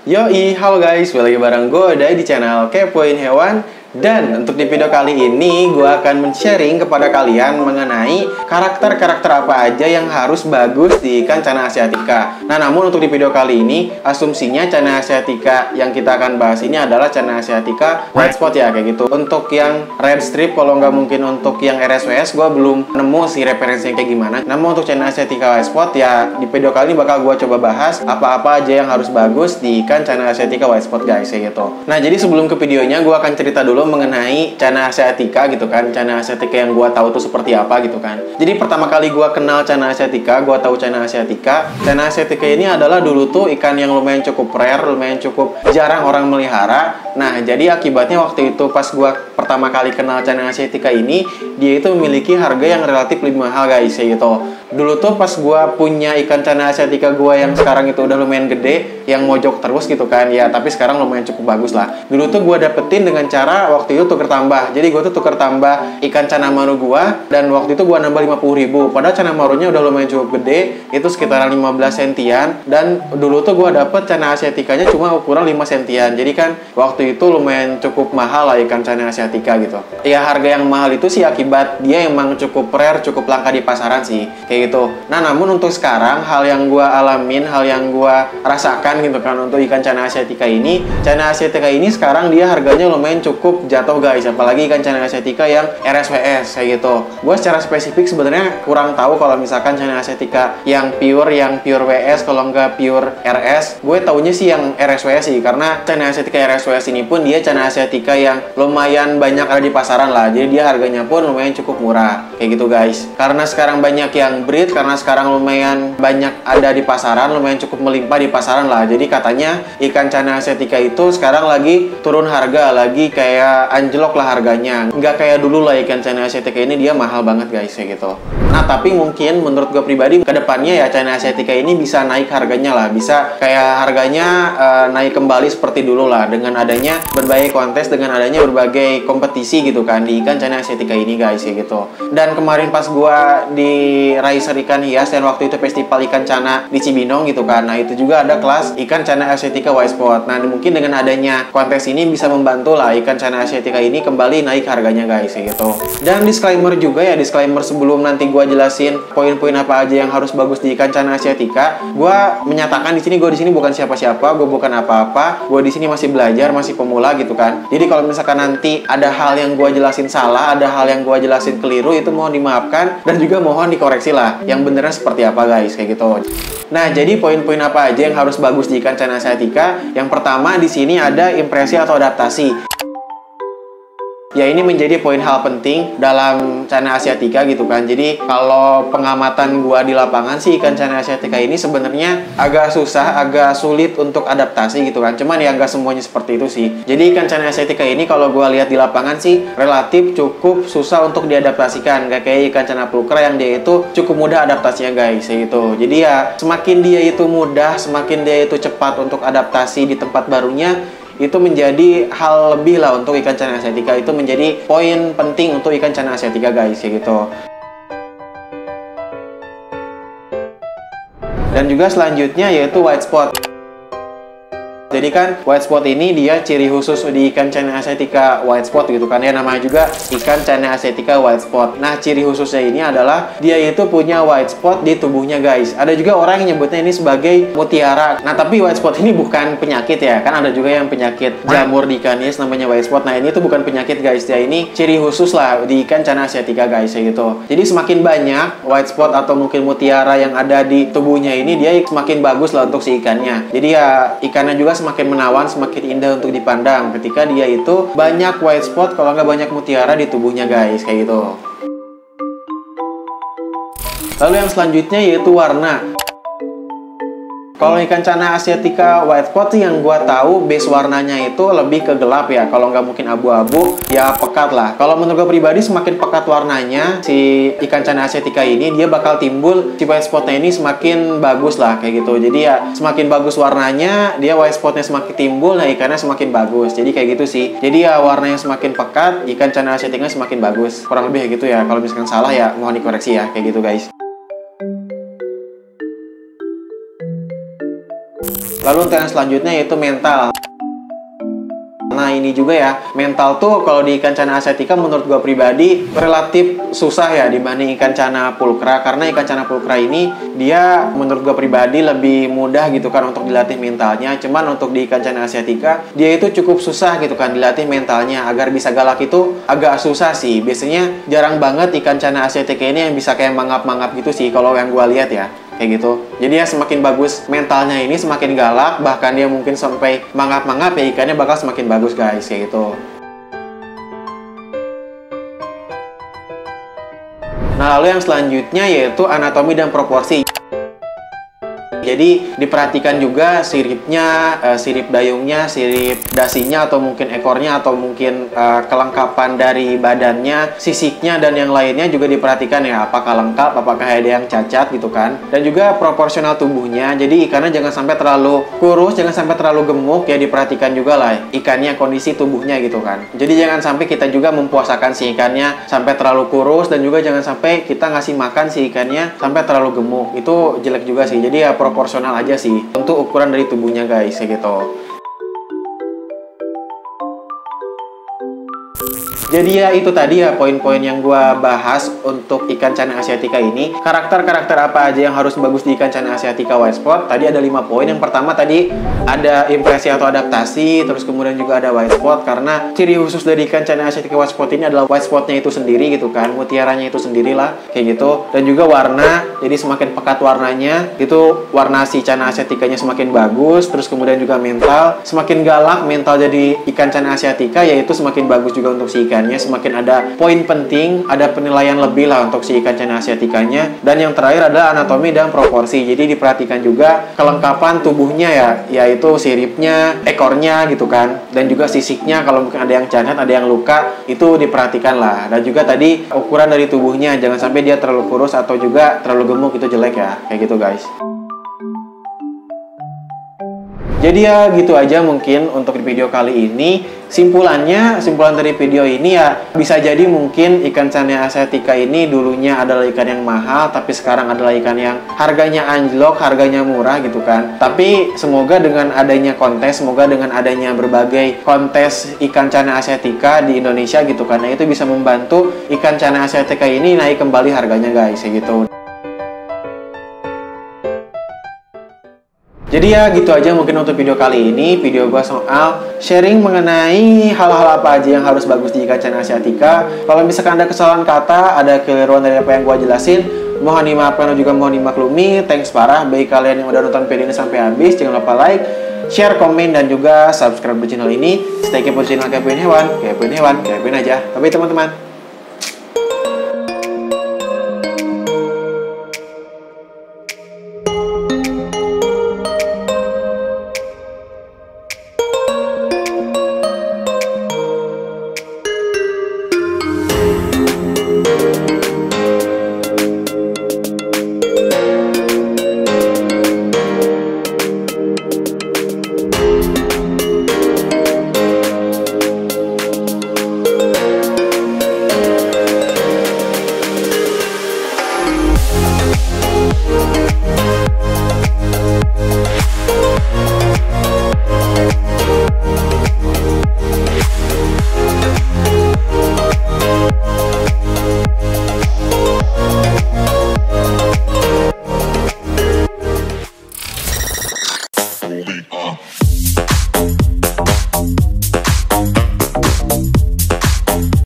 Yoi, halo guys, balik lagi bareng gue Dai di channel Kepoin Hewan. Dan untuk di video kali ini gue akan men-sharing kepada kalian mengenai karakter-karakter apa aja yang harus bagus di ikan Channa asiatica. Nah, namun untuk di video kali ini asumsinya Channa asiatica yang kita akan bahas ini adalah Channa asiatica white spot ya, kayak gitu. Untuk yang red strip, kalau nggak mungkin untuk yang RSWS, gue belum nemu sih referensinya kayak gimana. Namun untuk Channa asiatica white spot ya, di video kali ini bakal gue coba bahas apa-apa aja yang harus bagus di ikan Channa asiatica white spot guys, kayak gitu. Nah, jadi sebelum ke videonya gue akan cerita dulu mengenai Channa asiatica gitu kan. Channa asiatica yang gue tahu tuh seperti apa gitu kan. Jadi pertama kali gue kenal Channa asiatica, gue tahu Channa asiatica. Channa asiatica ini adalah dulu tuh ikan yang lumayan cukup rare, lumayan cukup jarang orang melihara. Nah, jadi akibatnya waktu itu pas gue pertama kali kenal Channa asiatica ini, dia itu memiliki harga yang relatif lebih mahal guys, kayak gitu. Dulu tuh pas gue punya ikan Channa asiatica gue yang sekarang itu udah lumayan gede, yang mojok terus gitu kan ya, tapi sekarang lumayan cukup bagus lah. Dulu tuh gue dapetin dengan cara waktu itu tuker tambah. Jadi gue tuh tuker tambah ikan Channa maru gue, dan waktu itu gue nambah 50.000. Padahal Channa marunya udah lumayan cukup gede, itu sekitaran 15 sentian. Dan dulu tuh gue dapet Channa asiaticanya cuma ukuran 5 sentian. Jadi kan waktu itu lumayan cukup mahal lah ikan Channa asiatica gitu. Ya harga yang mahal itu sih akibat dia emang cukup rare, cukup langka di pasaran sih, kayak gitu. Nah, namun untuk sekarang hal yang gue alamin, hal yang gue rasakan gitu kan untuk ikan Channa asiatica ini, Channa asiatica ini sekarang dia harganya lumayan cukup jatuh guys, apalagi ikan Channa asiatica yang RSWS kayak gitu. Gue secara spesifik sebenarnya kurang tahu kalau misalkan Channa asiatica yang pure WS, kalau nggak pure RS. Gue taunya sih yang RSWS sih, karena Channa asiatica RSWS ini pun dia Channa asiatica yang lumayan banyak ada di pasaran lah. Jadi dia harganya pun lumayan cukup murah kayak gitu guys. Karena sekarang banyak yang breed, karena sekarang lumayan banyak ada di pasaran, lumayan cukup melimpah di pasaran lah. Jadi katanya ikan Channa asiatica itu sekarang lagi turun harga, lagi kayak anjlok lah harganya. Nggak kayak dulu lah ikan Channa asiatica ini dia mahal banget guys, kayak gitu. Nah, tapi mungkin menurut gue pribadi kedepannya ya Channa asiatica ini bisa naik harganya lah, bisa kayak harganya naik kembali seperti dulu lah, dengan adanya berbagai kontes, dengan adanya berbagai kompetisi gitu kan di ikan Channa asiatica ini guys, kayak gitu. Dan kemarin pas gue di Raiser ikan hias, dan waktu itu festival ikan Channa di Cibinong gitu kan, nah itu juga ada kelas ikan Channa asiatica white spot. Nah, mungkin dengan adanya kontes ini bisa membantu lah ikan Channa asiatica ini kembali naik harganya guys, kayak gitu. Dan disclaimer juga ya, disclaimer sebelum nanti gue jelasin poin-poin apa aja yang harus bagus di ikan Channa asiatica. Gue menyatakan di sini, gue di sini bukan siapa-siapa, gue bukan apa-apa, gue di sini masih belajar, masih pemula gitu kan. Jadi kalau misalkan nanti ada hal yang gue jelasin salah, ada hal yang gue jelasin keliru, itu mohon dimaafkan dan juga mohon dikoreksi lah yang benernya seperti apa guys, kayak gitu. Nah, jadi poin-poin apa aja yang harus bagus di ikan Channa asiatica? Yang pertama di sini ada impresi atau adaptasi. Ya, ini menjadi poin hal penting dalam Channa asiatica gitu kan. Jadi kalau pengamatan gua di lapangan sih, ikan Channa asiatica ini sebenarnya agak susah, agak sulit untuk adaptasi gitu kan. Cuman ya nggak semuanya seperti itu sih. Jadi ikan Channa asiatica ini kalau gua lihat di lapangan sih relatif cukup susah untuk diadaptasikan. Gak kayak ikan Channa pulchra yang dia itu cukup mudah adaptasinya guys, gitu. Jadi ya semakin dia itu mudah, semakin dia itu cepat untuk adaptasi di tempat barunya, itu menjadi hal lebih lah untuk ikan Channa asiatica. Itu menjadi poin penting untuk ikan Channa asiatica guys, kayak gitu. Dan juga selanjutnya yaitu white spot. Jadi kan white spot ini dia ciri khusus di ikan Channa asiatica white spot gitu kan ya, namanya juga ikan Channa asiatica white spot. Nah, ciri khususnya ini adalah dia itu punya white spot di tubuhnya guys. Ada juga orang yang nyebutnya ini sebagai mutiara. Nah, tapi white spot ini bukan penyakit ya, kan ada juga yang penyakit jamur di ikan hias namanya white spot. Nah, ini tuh bukan penyakit guys ya, ini ciri khusus lah di ikan Channa asiatica guys, kayak gitu. Jadi semakin banyak white spot atau mungkin mutiara yang ada di tubuhnya ini, dia semakin bagus lah untuk si ikannya. Jadi ya ikannya juga semakin menawan, semakin indah untuk dipandang ketika dia itu banyak white spot, kalau nggak banyak mutiara di tubuhnya guys, kayak gitu. Lalu yang selanjutnya yaitu warna. Kalau ikan Channa asiatica white spot sih yang gua tahu base warnanya itu lebih ke gelap ya, kalau nggak mungkin abu-abu ya pekat lah. Kalau menurut gua pribadi semakin pekat warnanya si ikan Channa asiatica ini, dia bakal timbul si white spotnya ini semakin bagus lah, kayak gitu. Jadi ya semakin bagus warnanya, dia white spotnya semakin timbul, nah ikannya semakin bagus. Jadi kayak gitu sih. Jadi ya warnanya semakin pekat, ikan Channa asiatica semakin bagus. Kurang lebih kayak gitu ya. Kalau misalkan salah ya mohon dikoreksi ya, kayak gitu guys. Lalu untuk yang selanjutnya yaitu mental. Nah ini juga ya, mental tuh kalau di ikan cana asiatica menurut gue pribadi relatif susah ya dibanding ikan cana pulkra. Karena ikan cana pulkra ini dia menurut gue pribadi lebih mudah gitu kan untuk dilatih mentalnya. Cuman untuk di ikan cana asiatica dia itu cukup susah gitu kan dilatih mentalnya. Agar bisa galak itu agak susah sih. Biasanya jarang banget ikan cana asiatica ini yang bisa kayak mangap-mangap gitu sih kalau yang gue lihat ya. Kayak gitu. Jadi ya semakin bagus mentalnya ini, semakin galak, bahkan dia mungkin sampai mangap-mangap ya ikannya bakal semakin bagus guys, kayak gitu. Nah lalu yang selanjutnya yaitu anatomi dan proporsi. Jadi diperhatikan juga siripnya, sirip dayungnya, sirip dasinya, atau mungkin ekornya, atau mungkin kelengkapan dari badannya, sisiknya, dan yang lainnya juga diperhatikan ya. Apakah lengkap, apakah ada yang cacat gitu kan. Dan juga proporsional tubuhnya, jadi ikannya jangan sampai terlalu kurus, jangan sampai terlalu gemuk ya, diperhatikan juga lah ikannya, kondisi tubuhnya gitu kan. Jadi jangan sampai kita juga mempuasakan si ikannya sampai terlalu kurus, dan juga jangan sampai kita ngasih makan si ikannya sampai terlalu gemuk. Itu jelek juga sih. Jadi ya proporsional aja sih untuk ukuran dari tubuhnya guys, kayak gitu. Jadi ya itu tadi ya poin-poin yang gue bahas untuk ikan cana asiatica ini. Karakter-karakter apa aja yang harus bagus di ikan cana asiatica white spot? Tadi ada 5 poin. Yang pertama tadi ada impresi atau adaptasi, terus kemudian juga ada white spot. Karena ciri khusus dari ikan cana asiatica white spot ini adalah white spotnya itu sendiri gitu kan, mutiaranya itu sendiri lah kayak gitu. Dan juga warna, jadi semakin pekat warnanya itu warna si cana asiaticanya semakin bagus. Terus kemudian juga mental, semakin galak mental jadi ikan cana asiatica yaitu semakin bagus juga untuk si ikan. Semakin ada poin penting, ada penilaian lebih lah untuk si ikan cana asiaticanya. Dan yang terakhir adalah anatomi dan proporsi. Jadi diperhatikan juga kelengkapan tubuhnya ya, yaitu siripnya, ekornya gitu kan, dan juga sisiknya kalau mungkin ada yang cacat, ada yang luka, itu diperhatikan lah. Dan juga tadi ukuran dari tubuhnya, jangan sampai dia terlalu kurus atau juga terlalu gemuk, itu jelek ya, kayak gitu guys. Jadi ya gitu aja mungkin untuk video kali ini. Simpulan dari video ini ya, bisa jadi mungkin ikan cana asiatica ini dulunya adalah ikan yang mahal, tapi sekarang adalah ikan yang harganya anjlok, harganya murah gitu kan. Tapi semoga dengan adanya kontes, semoga dengan adanya berbagai kontes ikan cana asiatica di Indonesia gitu kan, nah itu bisa membantu ikan cana asiatica ini naik kembali harganya guys, kayak gitu. Jadi ya gitu aja mungkin untuk video kali ini. Video gua soal sharing mengenai hal-hal apa aja yang harus bagus di ikan cana asiatica. Kalau misalkan ada kesalahan kata, ada keliruan dari apa yang gua jelasin, mohon dimaafkan dan juga mohon dimaklumi. Thanks parah bagi kalian yang udah nonton video ini sampai habis. Jangan lupa like, share, komen, dan juga subscribe di channel ini. Stay kepo di channel Kepoin Hewan, kepoin hewan, kepoin aja. Bye teman-teman.